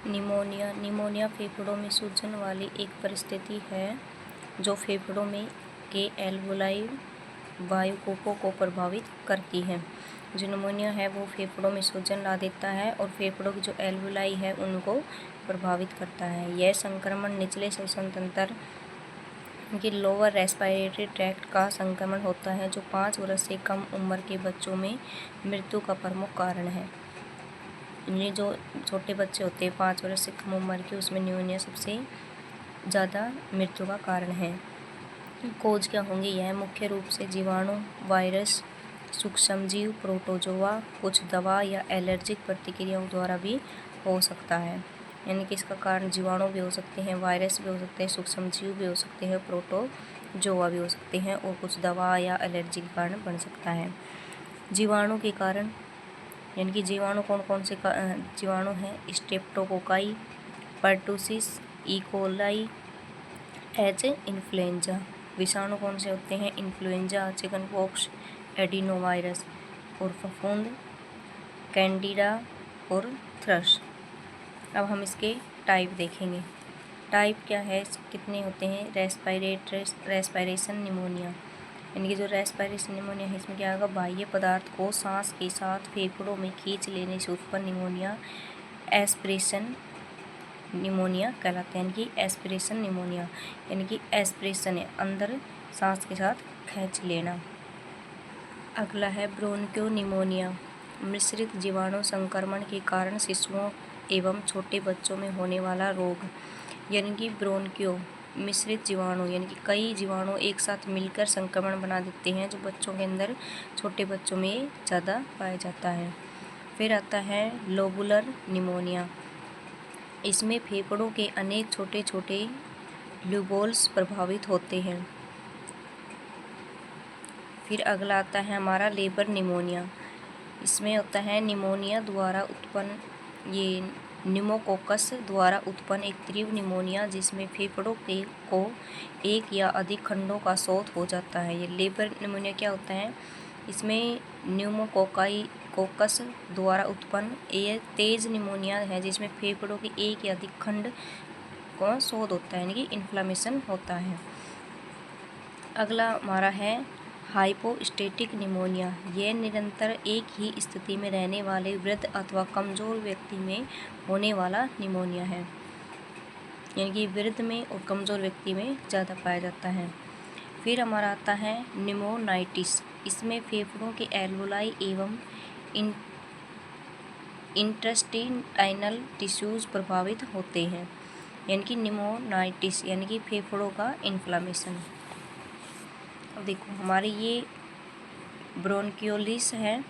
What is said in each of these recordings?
Pneumonia फेफड़ों में सूजन वाली एक परिस्थिति है जो फेफड़ों में के एल्वोलाई वायुकोपों को प्रभावित करती है। जो निमोनिया है वो फेफड़ों में सूजन ला देता है और फेफड़ों की जो एल्वोलाई है उनको प्रभावित करता है। यह संक्रमण निचले श्वसन तंत्र की लोअर रेस्पिरेटरी ट्रैक्ट का संक्रमण होता है जो 5 वर्ष से कम उम्र के बच्चों में मृत्यु का प्रमुख कारण है। ये जो छोटे बच्चे होते हैं 5 वर्ष से कम उम्र के, उसमें निमोनिया सबसे ज़्यादा मृत्यु का कारण है। कोज क्या होंगे? यह मुख्य रूप से जीवाणु, वायरस, सूक्ष्मजीव, प्रोटोजोआ, कुछ दवा या एलर्जिक प्रतिक्रियाओं द्वारा भी हो सकता है। यानी कि इसका कारण जीवाणु भी हो सकते हैं, वायरस भी हो सकते हैं, सूक्ष्मजीव भी हो सकते हैं, प्रोटोजोआ भी हो सकते हैं और कुछ दवा या एलर्जी के कारण बन सकता है। जीवाणु के कारण यानी कि जीवाणु कौन कौन से जीवाणु हैं? Streptococci, pertussis, E coli, H influenza. विषाणु कौन से होते हैं? इन्फ्लुएंजा, चिकनपॉक्स, एडिनोवायरस और फफूंद, कैंडिडा और थ्रश। अब हम इसके टाइप देखेंगे। टाइप क्या है, कितने होते हैं? रेस्पिरेशन निमोनिया, यानी कि जो रेस्पिरेशन निमोनिया है इसमें क्या होगा? बाह्य पदार्थ को सांस के साथ फेफड़ों में खींच लेने से उत्पन्न निमोनिया एस्पिरेशन निमोनिया कहलाते हैं। यानी कि एस्पिरेशन निमोनिया यानी कि एस्पिरेशन है अंदर सांस के साथ खींच लेना। अगला है ब्रोंकियो निमोनिया। मिश्रित जीवाणु संक्रमण के कारण शिशुओं एवं छोटे बच्चों में होने वाला रोग। यानी कि ब्रोंकियो मिश्रित जीवाणु यानी कि कई जीवाणु एक साथ मिलकर संक्रमण बना देते हैं जो बच्चों के अंदर, छोटे बच्चों में ज़्यादा पाया जाता है। फिर आता है लोबुलर निमोनिया। इसमें फेफड़ों के अनेक छोटे छोटे ल्यूबोल्स प्रभावित होते हैं। फिर अगला आता है हमारा लेबर निमोनिया। इसमें होता है निमोनिया द्वारा उत्पन्न निमोकोकस द्वारा उत्पन्न एक तीव्र निमोनिया जिसमें फेफड़ों को एक या अधिक खंडों का शोथ हो जाता है। ये लेबर निमोनिया क्या होता है? इसमें न्यूमोकोकस द्वारा उत्पन्न ये तेज निमोनिया है जिसमें फेफड़ों के एक या अधिक खंड को शोथ होता है यानी कि इन्फ्लामेशन होता है। अगला हमारा है हाइपोस्टैटिक निमोनिया। यह निरंतर एक ही स्थिति में रहने वाले वृद्ध अथवा कमज़ोर व्यक्ति में होने वाला निमोनिया है। यानी कि वृद्ध में और कमज़ोर व्यक्ति में ज़्यादा पाया जाता है। फिर हमारा आता है निमोनाइटिस। इसमें फेफड़ों के एल्वोलाई एवं इंटेस्टाइनल टिश्यूज़ प्रभावित होते हैं। यानी कि निमोनाइटिस यानी कि फेफड़ों का इन्फ्लामेशन। अब देखो हमारे ये ब्रोंकियोलिस है,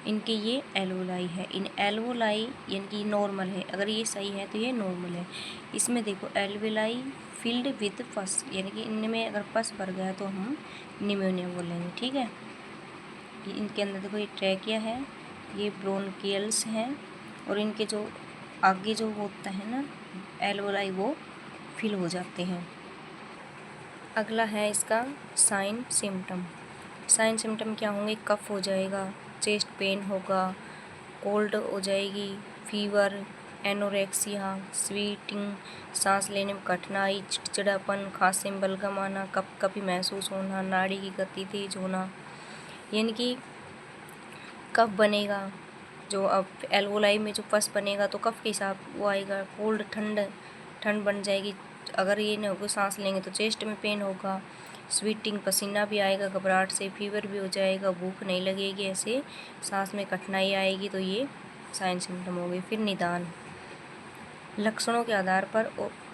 इनके ये एल्वोलाई है। इन एल्वोलाई यानी कि नॉर्मल है, अगर ये सही है तो ये नॉर्मल है। इसमें देखो एल्वोलाई फिल्ड विद पस यानी कि इनमें अगर पस भर गया तो हम निमोनिया बोलेंगे। ठीक है, इनके अंदर देखो ये ट्रैकिया है, ये ब्रोंकियल्स हैं और इनके जो आगे जो होता है ना एल्वोलाई वो फिल हो जाते हैं। अगला है इसका साइन सिम्टम। साइन सिम्टम क्या होंगे? कफ हो जाएगा, चेस्ट पेन होगा, कोल्ड हो जाएगी, फीवर, एनोरेक्सिया, स्वीटिंग, सांस लेने में कठिनाई, चिड़चिड़ापन, खांसी में बलगम आना, कपकपी महसूस होना, नाड़ी की गति तेज होना। यानी कि कफ बनेगा, जो अब एल्वोलाई में जो पस बनेगा तो कफ के हिसाब वो आएगा। कोल्ड ठंड बन जाएगी। अगर ये नहीं होगा सांस लेंगे तो चेस्ट में पेन होगा, स्वीटिंग पसीना भी आएगा घबराहट से, फीवर भी हो जाएगा, भूख नहीं लगेगी, ऐसे सांस में कठिनाई आएगी। तो ये साइन सिम्टम हो गए। फिर निदान लक्षणों के आधार पर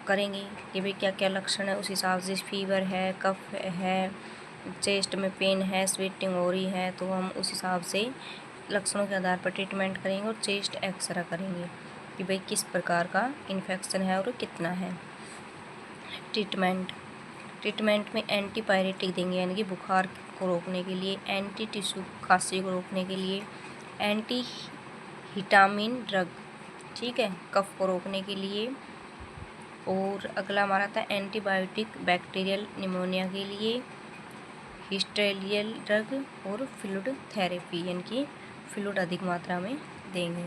करेंगे कि भाई क्या क्या लक्षण है, उस हिसाब से फीवर है, कफ है, चेस्ट में पेन है, स्वेटिंग हो रही है, तो हम उस हिसाब से लक्षणों के आधार पर ट्रीटमेंट करेंगे और चेस्ट एक्सरे करेंगे कि भाई किस प्रकार का इन्फेक्शन है और कितना है। ट्रीटमेंट में एंटीपायरेटिक देंगे यानी कि बुखार को रोकने के लिए, एंटी टिश्यू खांसी को रोकने के लिए, एंटी हिस्टामिन ड्रग, ठीक है, कफ को रोकने के लिए। और अगला हमारा था एंटीबायोटिक बैक्टीरियल निमोनिया के लिए, हिस्टेरियल ड्रग और फ्लूइड थेरेपी यानी कि फ्लूइड अधिक मात्रा में देंगे।